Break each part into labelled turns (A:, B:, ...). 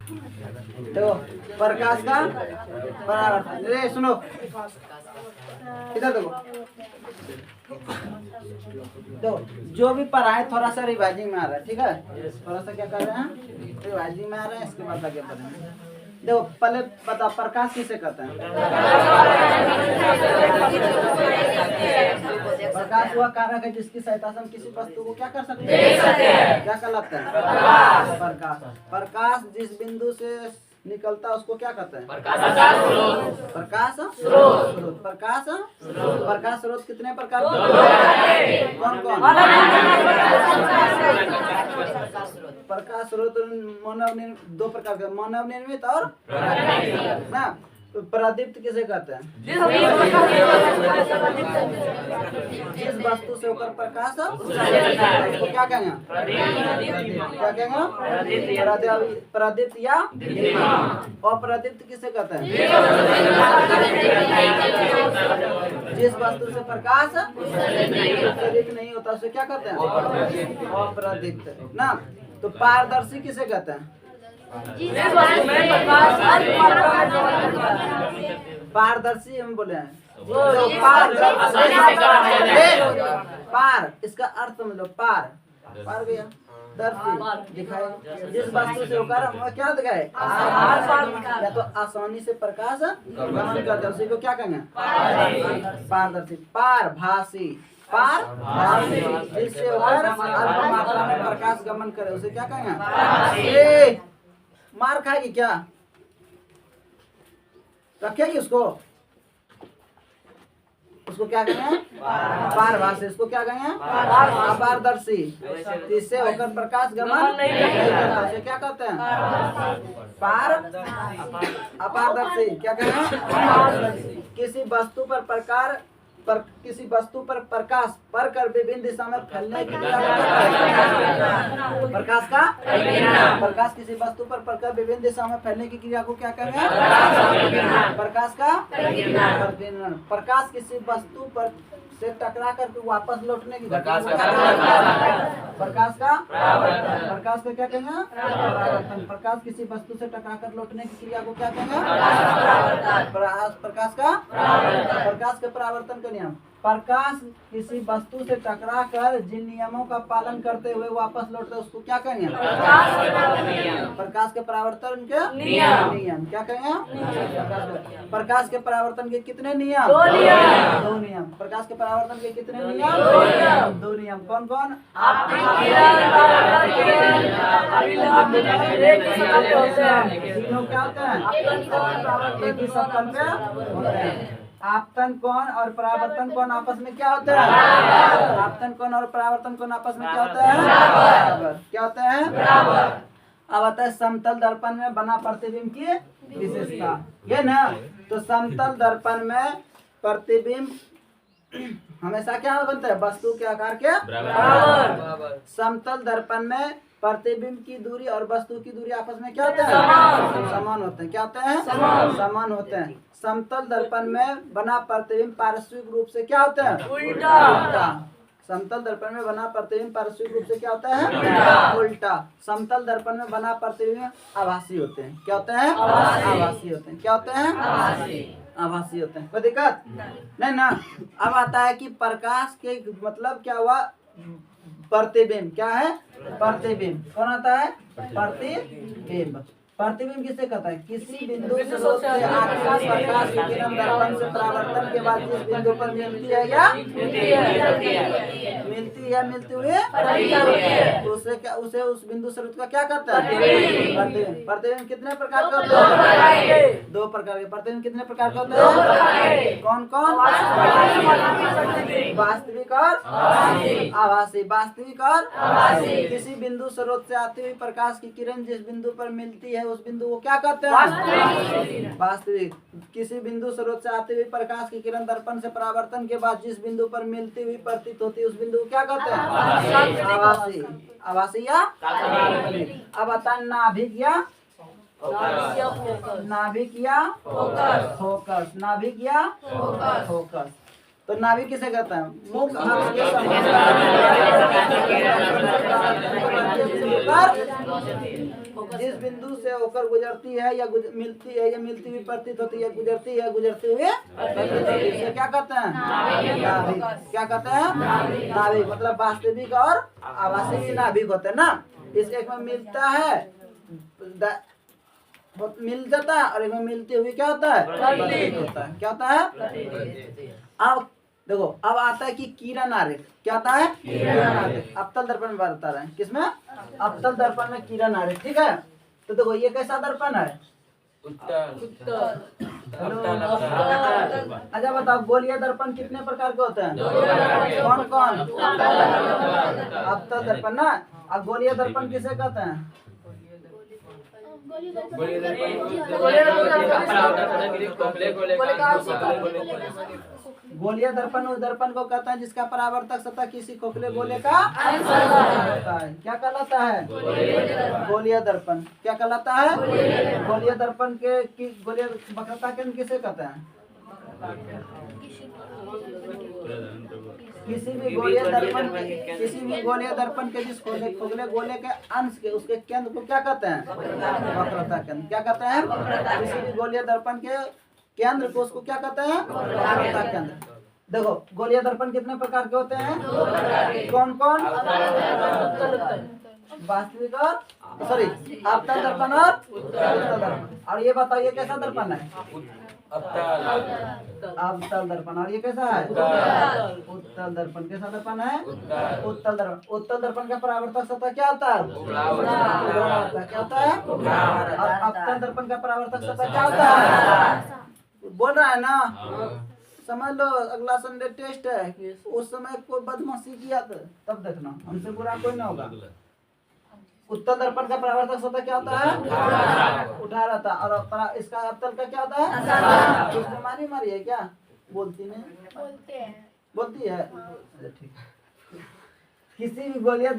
A: तो प्रकाश का परावर्तन। रे सुनो इधर देखो, तो जो भी पढ़ाए थोड़ा सा रिवाइजिंग में आ रहा है, ठीक है, थोड़ा सा क्या कर रहे हैं, रिवाइजिंग में आ रहा है, इसके बाद आगे बढ़ेंगे। देखो पहले बता, प्रकाश किसे कहते हैं? प्रकाश हुआ कारक है जिसकी सहायता से हम किसी वस्तु को क्या कर सकते हैं, क्या कहलाता है? प्रकाश। प्रकाश जिस बिंदु से निकलता है उसको क्या कहते हैं? प्रकाश स्रोत। प्रकाश स्रोत कितने प्रकार के? कौन कौन? प्रकाश स्रोत दो प्रकार के, मानव निर्मित और ना। तो प्रदीप्त किसे कहते हैं? जिस वस्तु से होकर प्रकाश उसको क्या कहेंगे? क्या कहेंगे? प्रदीप्त या अप्रदीप्त किसे कहते हैं? जिस वस्तु से प्रकाश उत्सर्जित नहीं होता उसे क्या कहते हैं? अप्रदीप्त ना। तो पारदर्शी किसे कहते हैं? पारदर्शी हम बोले हैं, जो पार इसका अर्थ समझ लो, पार गया, दर्शी दिखाए, जिस वस्तु से होकर हम क्या दिखाए? या तो आसानी से प्रकाश गमन करते उसी को क्या कहेंगे? पारदर्शी। पारभासी, पारभासी जिससे होकर अल्प मात्रा में प्रकाश गमन करे उसे क्या कहेंगे? मार खाएगी क्या? रखेगी उसको क्या कहेंगे? पारभासी। इसको क्या कहेंगे? अपारदर्शी जिससे होकर प्रकाश गमन नहीं करता उसे क्या कहते हैं? अपारदर्शी। क्या कहेंगे? किसी वस्तु पर प्रकाश पर कर विभिन्न दिशा में फैलने की क्रिया प्रकाश का प्रकाश किसी वस्तु पर प्रकर विभिन्न दिशा में फैलने की क्रिया को क्या कहेंगे? प्रकाश का प्रकीर्णन। प्रकाश किसी वस्तु पर से टकरा करके वापस लौटने की प्रकाश का प्रकाश को क्या कहेंगे? परावर्तन। प्रकाश किसी वस्तु से टकरा कर लौटने की क्रिया को क्या कहेंगे? प्रकाश के परावर्तन का नियम। प्रकाश किसी वस्तु से टकरा कर जिन नियमों का पालन करते हुए वापस लौटता है उसको क्या कहेंगे? प्रकाश के परावर्तन के नियम। क्या कहेंगे? प्रकाश के परावर्तन के कितने नियम? दो नियम। प्रकाश के परावर्तन के कितने नियम? दो नियम। कौन कौन? तीनों क्या होते हैं? एक ही शक्ल पे होते हैं। आपतन कोण और परावर्तन कोण आपस में क्या होता है? आपतन कोण और परावर्तन कोण आपस में क्या होता है? बराबर। क्या होता है? अब आता है समतल दर्पण में बना प्रतिबिंब की विशेषता, ये ना। तो समतल दर्पण में प्रतिबिंब हमेशा क्या बनता है? वस्तु के आकार के बराबर। समतल दर्पण में प्रतिबिंब की दूरी और वस्तु की दूरी आपस में क्या होते हैं? समान होते हैं। क्या होते हैं? समान होते हैं। समतल दर्पण में बना प्रतिबिंब पारस्परिक रूप से क्या होता है? उल्टा। समतल दर्पण में बना प्रतिबिंब पारस्परिक रूप से क्या होता है? उल्टा। समतल दर्पण में बना प्रतिबिंब आभासी होते हैं। क्या होते हैं? आभासी होते हैं। क्या होते हैं? आभासी होते हैं। कोई दिक्कत नहीं ना। अब आता है कि प्रकाश के मतलब क्या हुआ? प्रतिबिंब। क्या है? प्रतिबिंब। कौन आता है? प्रतिबिंब। प्रतिबिंब किसे कहता है? किसी बिंदु स्रोत से आती हुई प्रकाश की किरण दर्पण से परावर्तन के बाद जिस बिंदु पर मिलती है या मिलती हुई तो उसे उस बिंदु स्रोत का क्या कहता है? प्रतिबिंब। प्रतिबिंब कितने प्रकार का होता है? दो प्रकार के। प्रतिबिंब कितने प्रकार का होता है? कौन कौन? वास्तविक और आभासी। वास्तविक और किसी बिंदु स्रोत से आती हुई प्रकाश की किरण जिस बिंदु पर मिलती है उस बिंदु को क्या कहते हैं? वास्तविक। किसी बिंदु स्रोत से आती हुई प्रकाश की किरण दर्पण से परावर्तन के बाद जिस बिंदु पर मिलती हुई प्रतीत होती है उस बिंदु को क्या कहते हैं? आभासी। आभासी या अब आता है नाभिक या फोकस। नाभिक या फोकस। तो नाभिक किसे कहते हैं? मुख अक्ष के समांतर जिस बिंदु से होकर गुजरती है या मिलती है या मिलती हुई प्रतीत होती है, गुजरती है गुजरती हुई इसे क्या कहते हैं? नाभिक। क्या कहते हैं? नाभिक। मतलब वास्तविक और आभासी नाभिक होते हैं ना। इस एक में मिलता है, मिल जाता है, और एक में मिलती हुई क्या होता है? प्रतीत होता है। क्या होता है? अब देखो, अब आता है कि किरण आरेख। क्या आता है? किरण आरेख। अवतल दर्पण में बता रहे हैं। किसमें? अवतल दर्पण में किरण आरेख। ठीक है, तो देखो ये कैसा दर्पण है? अच्छा बताओ, गोलीय दर्पण कितने प्रकार के होते हैं? कौन कौन? अवतल दर्पण ना। अब गोलीय दर्पण किसे कहते हैं? गोलीय दर्पण उस दर्पण को कहते हैं जिसका परावर्तक सतह किसी खोखले गोले का होता है। क्या कहलाता है? गोलीय दर्पण। क्या कहलाता है? गोलीय दर्पण के गोलीय वक्रता केंद्र किसे कहते हैं? किसी भी गोलीय दर्पण के जिस खोखले गोले के अंश के उसके केंद्र को क्या कहते हैं? वक्रता केंद्र। क्या कहते हैं? किसी भी गोलीय दर्पण के केंद्र को उसको क्या कहते हैं? वक्रता केंद्र। देखो, गोलीय दर्पण कितने प्रकार के होते हैं? कौन कौन? वास्तविक और अवतल दर्पण और उत्तल दर्पण। और ये बताओ, ये कैसा दर्पण है? अवतल दर्पण। और ये कैसा है? उत्तल दर्पण। कैसा दर्पण है? उत्तल दर्पण। उत्तल दर्पण का परावर्तक सतह क्या होता है? क्या होता है? और अवतल दर्पण का परावर्तक सतह क्या होता है? बोल रहा है ना? समझ लो, अगला संडे टेस्ट है, उस समय कोई बदमाशी किया तो तब देखना, हमसे बुरा कोई ना होगा। उत्तल दर्पण का परावर्तक सतह क्या होता है? उठा रहता। और इसका अवतल का क्या होता है? उसमें मारी है क्या? बोलती नहीं? बोलती है। ठीक। किसी भी गोलीय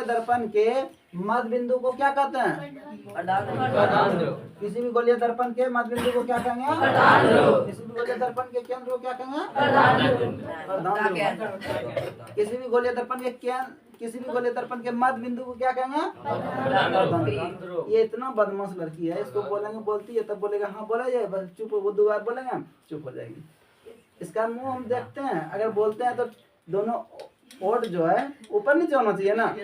A: दर्पण के मध्य बिंदु को क्या कहते हैं? किसी भी गोलीय दर्पण के मध्य बिंदु को क्या कहेंगे? किसी भी गोलीय दर्पण के केंद्र को क्या कहेंगे? किसी भी गोलीय दर्पण के मध्य बिंदु को क्या कहेंगे? ये इतना बदमाश लड़की है, इसको बोलेंगे बोलती है तब बोलेगा हाँ बोला जाए, बस चुप। वो 2 बार बोलेंगे चुप हो जाएगी। इसका मुंह हम देखते हैं, अगर बोलते हैं तो दोनों ओट जो है ऊपर नीचे होना चाहिए ना।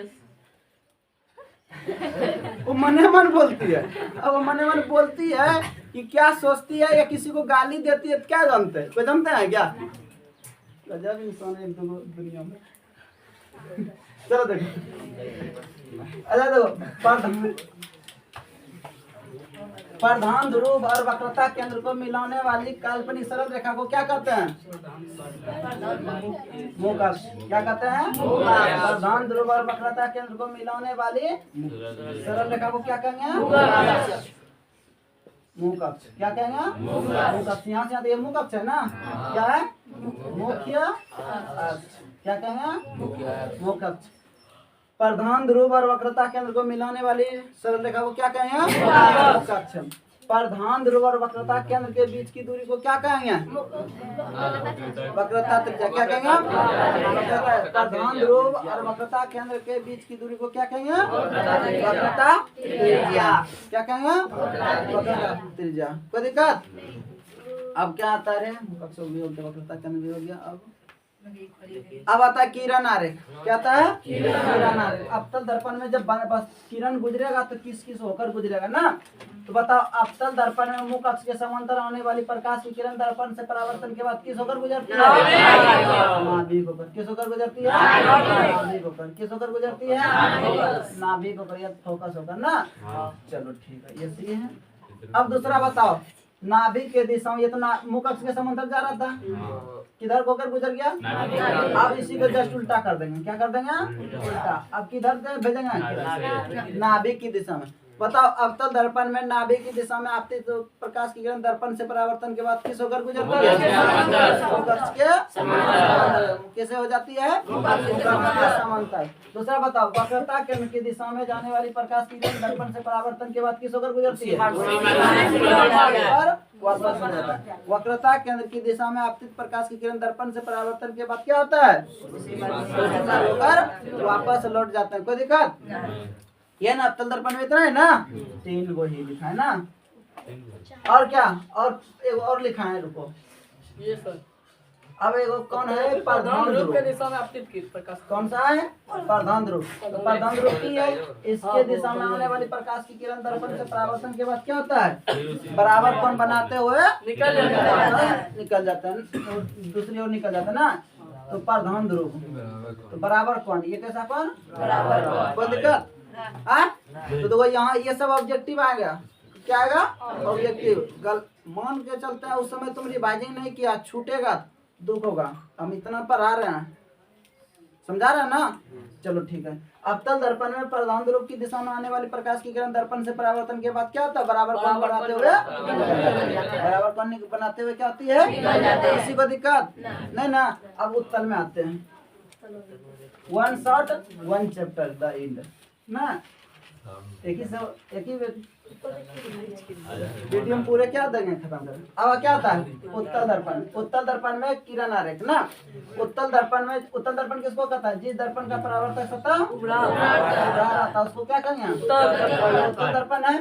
A: वो मने मन बोलती है। अब वो मने मन बोलती है कि क्या सोचती है या किसी को गाली देती है, क्या जानते हैं? कोई जानते हैं क्या? गजब इंसान है दुनिया में। चलो देखो, अच्छा देखो, प्रधान ध्रुव और वक्रता केंद्र को मिलाने वाली काल्पनिक सरल रेखा को क्या कहते हैं? मुख अक्ष। क्या कहते हैं? प्रधान ध्रुव और वक्रता केंद्र को मिलाने वाली सरल रेखा को क्या कहेंगे? मुख अक्ष। क्या कहेंगे? मुख अक्ष। यहाँ से ये मुख अक्ष है ना? क्या है? मुख्य अक्ष। क्या कहेंगे? मुख्य अक्ष। प्रधान ध्रुव और वक्रता केंद्र को मिलाने वाली सरल रेखा को क्या कहेंगे? मुख्य अक्ष। प्रधान ध्रुव और वक्रता केंद्र के बीच की दूरी को क्या कहेंगे? वक्रता त्रिज्या। क्या कहेंगे? प्रधान ध्रुव और वक्रता केंद्र के बीच की दूरी को क्या कहेंगे? वक्रता त्रिज्या। क्या कहेंगे? वक्रता त्रिज्या। कोई दिक्कत? अब क्या आता है? वक्रता केंद्र भी हो गया। अब आता है किरण आरेख। क्या आता है? किरण आरेख। अवतल दर्पण में जब बस किरण गुजरेगा तो किस किस होकर गुजरेगा ना। तो बताओ, अवतल दर्पण में मुख अक्ष के समांतर आने वाली प्रकाश की किरण दर्पण से परावर्तन के बाद किस होकर गुजरती है? नाभिक होकर। किस होकर गुजरती है? नाभिक होकर। किस होकर गुजरती है? नाभिक होकर या फोकस होकर ना। चलो ठीक है, ये सही है। अब दूसरा बताओ, नाभिक के दिशा में ये तो मुख अक्ष के समांतर जा रहा था, किधर होकर गुजर गया? अब इसी को जस्ट उल्टा कर देंगे। क्या कर देंगे? उल्टा। अब किधर भेजेंगे? नाभिक की दिशा में। बताओ अवतल दर्पण में नाभिक की दिशा में आपतित प्रकाश की किरण दर्पण से परावर्तन के बाद किस होकर गुजरती है? मुखअक्ष के समांतर। कैसे हो जाती है? मुखअक्ष के समांतर। दूसरा बताओ वक्रता केंद्र की दिशा में जाने वाली प्रकाश की किरण दर्पण से परावर्तन के बाद किस होकर गुजरती है? वापस हो जाता है। वक्रता केंद्र की दिशा में आपतित प्रकाश की किरण दर्पण से परावर्तन के बाद क्या होता है? होकर वापस लौट जाता है। कोई दिक्कत? ये ना अवतल दर्पण में इतना है ना, 3 गो ही लिखा है ना। और क्या? और एक और लिखा है, रुको।
B: ये सर
A: अब एगो कौन है? प्रधान ध्रुव
B: के दिशा में आपतित की प्रकाश।
A: कौन सा है? प्रधान ध्रुव। तो प्रधान ध्रुव की है, इसके दिशा में आने वाली प्रकाश की किरण दर्पण से परावर्तन के बाद क्या होता है? बराबर कोण बनाते हुए निकल जाता है, दूसरी ओर निकल जाता है ना। तो प्रधान ध्रुव तो बराबर कोण, ये कैसा कोण? कोई दिक्कत? तो देखो यहाँ ये सब ऑब्जेक्टिव आएगा। क्या आएगा? ऑब्जेक्टिव। मान के चलते हैं उस समय तुम रिवाइजिंग नहीं किया, छूटेगा दुख होगा। हम इतना पढ़ा रहे हैं, समझा रहे हैं ना? चलो ठीक है। अवतल दर्पण में प्रधान ध्रुव की दिशा में आने वाली प्रकाश की किरण दर्पण से परावर्तन के बाद क्या होता है? बराबर कोण बनाते हुए क्या होती है? किसी को दिक्कत नहीं ना? अब उत्तल में आते हैं। 1 शॉट 1 चैप्टर द एंड ना। एक ही वीडियो में पूरे क्या देंगे, खत्म करें। अब क्या होता है? उत्तल दर्पण। उत्तल दर्पण में किरण आरेख ना। उत्तल दर्पण किसको कहता है? जिस दर्पण का परावर्तक सतह आता है उसको क्या कहेंगे? उत्तल दर्पण है।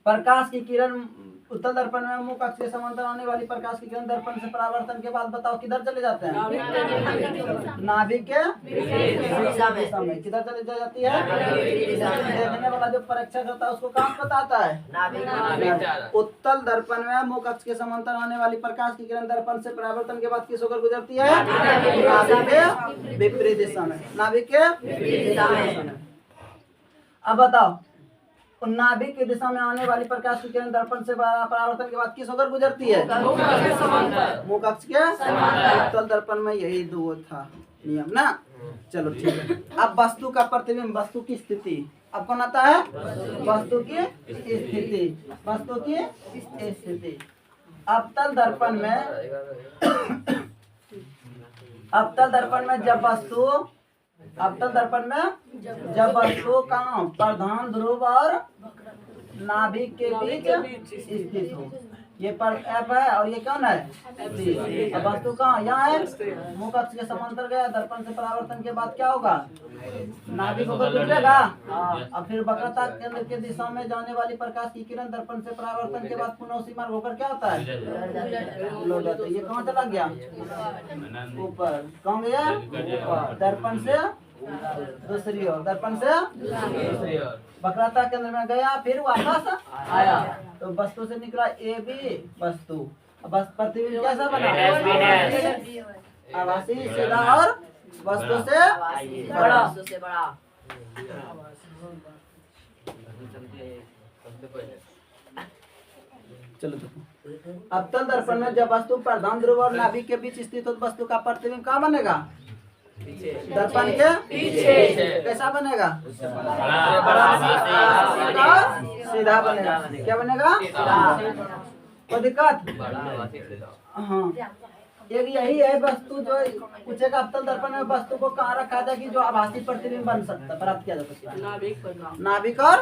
A: प्रकाश की किरण उत्तल दर्पण में मुख अक्ष के समांतर आने वाली प्रकाश की किरण दर्पण से परावर्तन के बाद बताओ किधर चले जाते हैं? नाभिक के दिशा में। किधर चले जाती है? देखने वाला जो परीक्षक होता है उसको कहाँ बताता है? उत्तल दर्पण में मुख अक्ष के समांतर आने वाली प्रकाश की किरण दर्पण से परावर्तन के बाद किस होकर गुजरती है? नाभिक के विपरीत दिशा में। नाभिक के विपरीत दिशा में। अब बताओ नाभिक की दिशा में आने वाली प्रकाश की किरण दर्पण से परावर्तन के बाद किस होकर गुजरती है? मुख अक्ष के उत्तल दर्पण में यही दो था नियम ना। चलो ठीक है। अब वस्तु का प्रतिबिंब, वस्तु की स्थिति अब कौन आता है? वस्तु की स्थिति। वस्तु की स्थिति अवतल दर्पण में जब वस्तु कहाँ प्रधान ध्रुव और नाभिक के बीच स्थित हो। ये पर एफ है और ये कौन है? अब वस्तु कहाँ? यहाँ है। मुख अक्ष के समांतर गया, दर्पण से परावर्तन के बाद क्या होगा? नाभिक होकर गुजरेगा। अब फिर वक्रता केंद्र के दिशा में जाने वाली प्रकाश की किरण दर्पण से परावर्तन के बाद पुनः उसी मार्ग होकर क्या होता है? लौट जाता है। ये कहाँ चला गया? ऊपर। कहाँ गया? ऊपर। दर्पण से दूसरी ओर। दर्पण से दूसरी ओर। वक्रता केंद्र में गया, फिर वापस आया। तो वस्तु से निकला ए बी वस्तु। बस प्रतिबिंब कैसा बना? आभासी, सीधा और वस्तु से बड़ा। चलो देखो अवतल दर्पण में जब वस्तु प्रधान ध्रुव और नाभिक के बीच स्थित हो तो वस्तु का प्रतिबिंब कहाँ बनेगा? दर्पण के पीछे। कैसा बनेगा? सीधा बनेगा। क्या बनेगा? कोई दिक्कत? हाँ, एक यही है वस्तु जो पूछेगा अवतल दर्पण में वस्तु को कहाँ रखा जाए कि जो आभासी प्रतिबिंब बन सकता है, प्राप्त किया जा सकता है? नाभिक और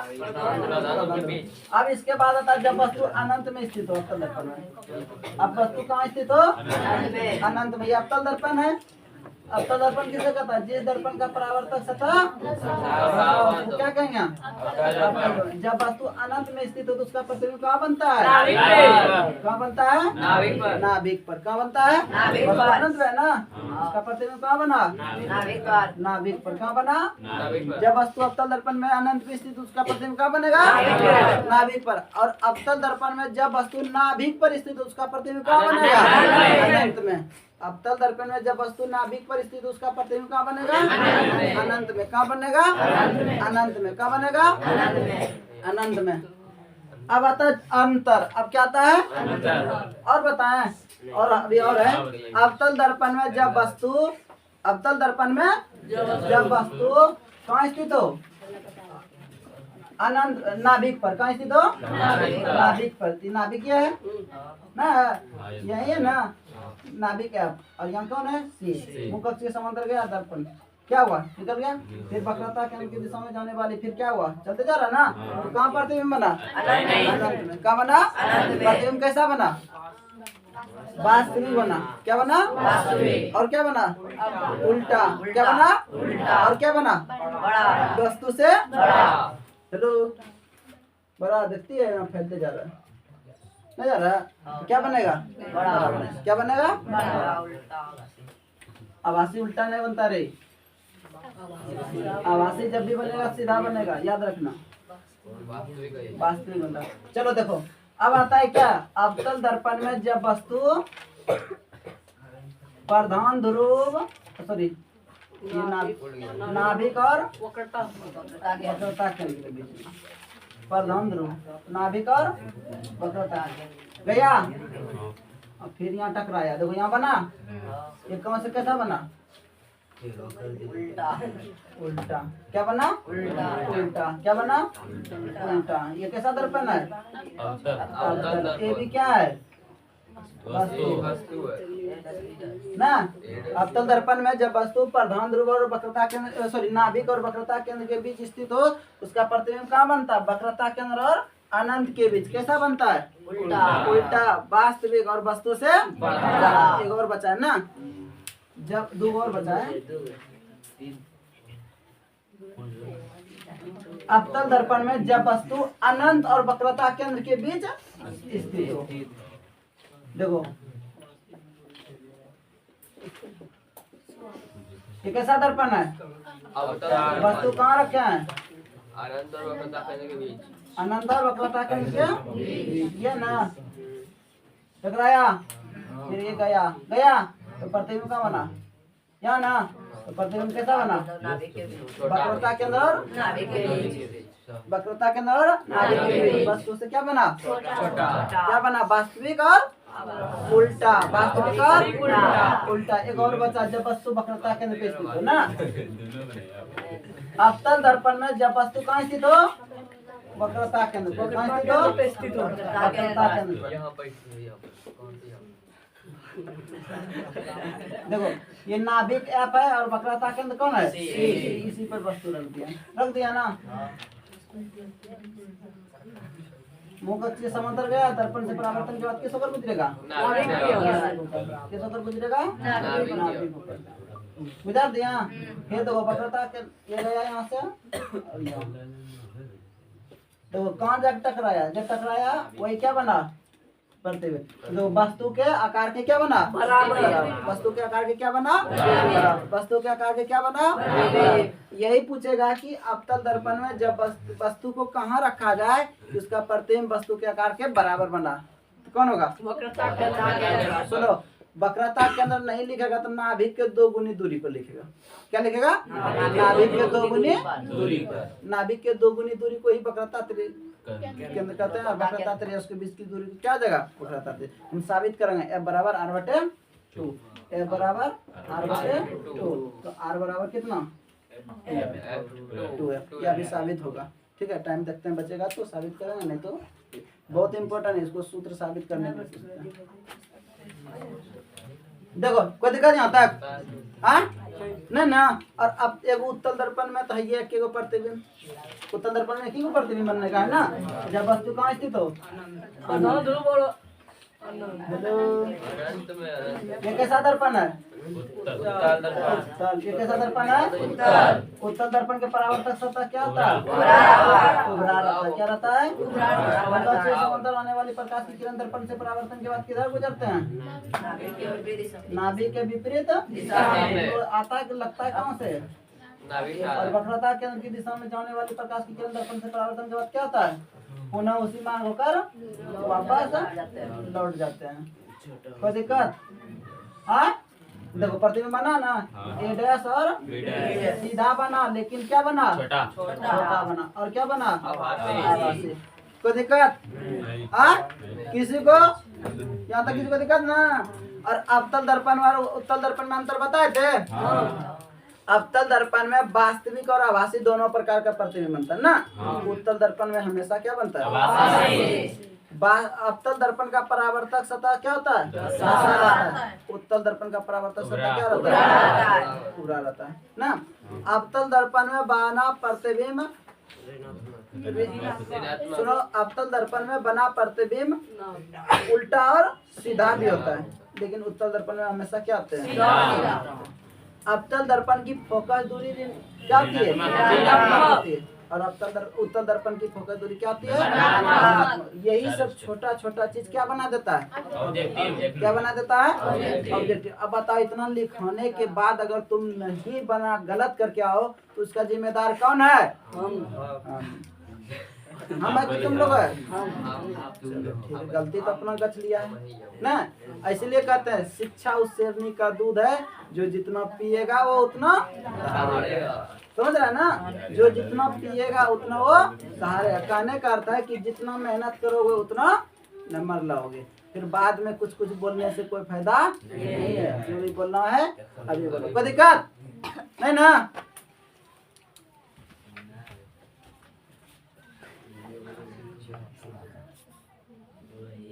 A: अब इसके बाद आता है जब वस्तु अनंत में स्थित हो अवतल दर्पण में। अब वस्तु कहाँ स्थित हो? अनंत में। ये अवतल दर्पण है। अवतल दर्पण किसे कहता है? जिस दर्पण का परावर्तक सतह क्या कहेंगे? जब वस्तु अनंत में स्थित हो तो उसका प्रतिबिंब कहाँ बनता है? कहाँ बनता है? नाभिक पर। कहाँ बनता है? अनंत में ना। उसका प्रतिबिंब कहाँ बना? नाभिक पर। कहाँ बना? जब वस्तु अवतल दर्पण में अनंत में स्थित उसका प्रतिबिंब कहाँ बनेगा? नाभिक पर। और अवतल दर्पण में जब वस्तु नाभिक पर स्थित उसका प्रतिबिंब कहाँ बनेगा? अनंत में। अवतल दर्पण में जब वस्तु नाभिक पर स्थित उसका प्रतिबिंब कहाँ बनेगा? अनंत में। कहाँ बनेगा? अनंत में। कहाँ बनेगा? अनंत में। अब आता है अंतर। अब क्या आता है? और बताएं। और अभी और है अवतल दर्पण में जब वस्तु कहाँ स्थित हो? अनंत नाभिक पर कहाँ स्थित हो? नाभिक पर। नाभिक क्या है ना, यही है ना नाभिक है। और यहाँ कौन है? सी। मुख से समांतर गया दर्पण, क्या हुआ? निकल गया। फिर वक्रता केंद्र की दिशा में जाने वाली, फिर क्या हुआ? चलते जा रहा ना। तो कहाँ प्रतिबिंब बना? अनंत में। कहाँ बना? प्रतिबिंब कैसा बना? वास्तविक बना। क्या बना? वास्तविक। और क्या बना? उल्टा। क्या बना? और क्या बना? वस्तु से चलो बड़ा देखती है, यहाँ फैलते जा रहा है, नहीं जा रहा। तो क्या बनेगा? बड़ा। क्या बनेगा? आवासी उल्टा नहीं बनता रे, आवासी जब भी बनेगा सीधा बनेगा, याद रखना। वास्तविक बनता। चलो देखो अब आता है क्या? अवतल दर्पण में जब वस्तु प्रधान ध्रुव सॉरी नाभिक और वक्रता केंद्र के बीच में, प्रधान ध्रुव नाभिक और वक्रता गया और फिर यहाँ टकराया। देखो यहाँ बना, ये कौन से कैसा बना? उल्टा। क्या बना? उल्टा। क्या बना? उल्टा। ये कैसा दर्पण है? ये भी क्या है? वस्तु ना। अवतल दर्पण में जब वस्तु प्रधान ध्रुव और वक्रता केंद्र सॉरी नाभिक और वक्रता केंद्र के बीच स्थित हो, उसका प्रतिबिंब कहाँ बनता है? वक्रता केंद्र और अनंत के बीच। कैसा बनता है? उल्टा। वास्तविक और वस्तु से बड़ा। एक और बचा है ना, जब दो और बचा है। अवतल दर्पण में जब वस्तु अनंत और वक्रता केंद्र के बीच स्थित हो। देखो ये कैसा दर्पण है? वस्तु कहाँ रखे हैं?
B: अनंत और वक्रता केंद्र के बीच।
A: अनंत और वक्रता केंद्र के बीच, ये ना टकराया, फिर ये गया तो प्रतिबिंब का बना यहाँ ना। तो प्रतिबिंब कैसा बना? वक्रता केंद्र और वक्रता केंद्र और नाभिक के बीच। वस्तु से क्या बना? क्या बना? वास्तविक और उल्टा। वास्तविक और उल्टा। एक और बचा, जब वस्तु वक्रता केंद्र पे स्थित हो ना। अवतल दर्पण में जब वस्तु कहाँ स्थित हो? वक्रता केंद्र पे। कहाँ स्थित हो? वक्रता केंद्र पे। देखो ये नाभिक ऐप है और वक्रता केंद्र कौन है? इसी पर वस्तु रख दिया ना। मुख से समांतर गया, दर्पण से परावर्तन के बाद किस होकर गुजरेगा? किस होकर गुजरेगा? नाभिक होकर। गुजार दिया। फिर देखो वक्रता के ये गया यहाँ से और यहाँ। देखो कहाँ जाकर टकराया? जब टकराया वही क्या बना? प्रतिबिंब। तो वस्तु के आकार के क्या बना? बराबर। वस्तु के आकार के क्या बना? बराबर। वस्तु के आकार के क्या बना? यही पूछेगा कि अवतल दर्पण में जब वस्तु को कहाँ रखा जाए कि उसका प्रतिबिंब वस्तु के आकार के बराबर बना, तो कौन होगा? सुनो, वक्रता के अंदर नहीं लिखेगा तो नाभिक के 2 गुनी दूरी पर लिखेगा। क्या लिखेगा? नाभिक के 2 गुनी दूरी पर। नाभिक के 2 गुनी दूरी को ही वक्रता केंद्र कहते हैं। और वक्रता त्रिज्या उसके बीच की दूरी को क्या जगह? वक्रता त्रिज्या। हम साबित करेंगे F बराबर R/2। F बराबर R/2। तो R बराबर कितना? 2F। यह भी साबित होगा। ठीक है, टाइम देखते हैं बचेगा तो साबित करेंगे, नहीं तो बहुत इंपॉर्टेंट है, इसको सूत्र साबित करने के लिए। देखो कोई दिक्कत यहाँ तक? हाँ नहीं ना। और अब एक उत्तल दर्पण में तो है ये एक प्रतिबिंब। उत्तल दर्पण में एक प्रतिबिंब बनने का है ना। जब वस्तु कहाँ स्थित हो? ये कैसा दर्पण है? उत्तल। ये कैसा दर्पण है? उत्तल दर्पण के परावर्तक सतह क्या होता है? उभरा रहता है। क्या रहता है? समांतर आने वाली प्रकाश की किरण दर्पण से परावर्तन के बाद किधर गुजरते हैं? नाभिक के विपरीत दिशा में। तो आता है लगता है कहाँ से? और वक्रता केंद्र की दिशा में जाने वाली प्रकाश की किरण दर्पण से परावर्तन के बाद क्या होता है? पुनः उसी मार्ग होकर वापस लौट जाते हैं। कोई दिक्कत? हाँ देखो प्रतिबिंब बना ना, A डैश और सीधा बना, लेकिन क्या बना? छोटा बना। और क्या बना? आभासी। कोई दिक्कत? हाँ किसी को? यहाँ तक किसी को दिक्कत ना? और अवतल दर्पण और उत्तल दर्पण में अंतर बताए थे? अवतल दर्पण में वास्तविक और आभासी दोनों प्रकार का प्रतिबिंब बनता है ना। उत्तल दर्पण में हमेशा क्या बनता है? अवतल दर्पण का परावर्तक सतह क्या होता है? उत्तल दर्पण का परावर्तक सतह क्या रहता है? पूरा रहता है ना। अवतल दर्पण में बना प्रतिबिंब, सुनो, अवतल दर्पण में बना प्रतिबिंब उल्टा और सीधा भी होता है, लेकिन उत्तल दर्पण में हमेशा क्या होते हैं? अवतल दर्पण की फोकस दूरी क्या होती है? और उत्तल दर्पण की फोकस दूरी क्या होती है? यही सब छोटा छोटा चीज क्या बना देता है? क्या बना देता है? ऑब्जेक्टिव। अब बताओ, इतना लिखाने के बाद अगर तुम नहीं बना, गलत करके आओ तो उसका जिम्मेदार कौन है? हम है कि तुम लोग है? चलो ठीक है, गलती तो अपना गच लिया है ना। इसलिए कहते हैं शिक्षा उस शेरनी का दूध है जो जितना पिएगा वो उतना, समझ रहा है ना? जो जितना पिएगा उतना वो सहारे। कहने का अर्थ है कि जितना मेहनत करोगे उतना नंबर लाओगे। फिर बाद में कुछ कुछ बोलने से कोई फायदा नहीं है। जो भी बोलना है अभी बोलो, कोई दिक्कत नहीं ना।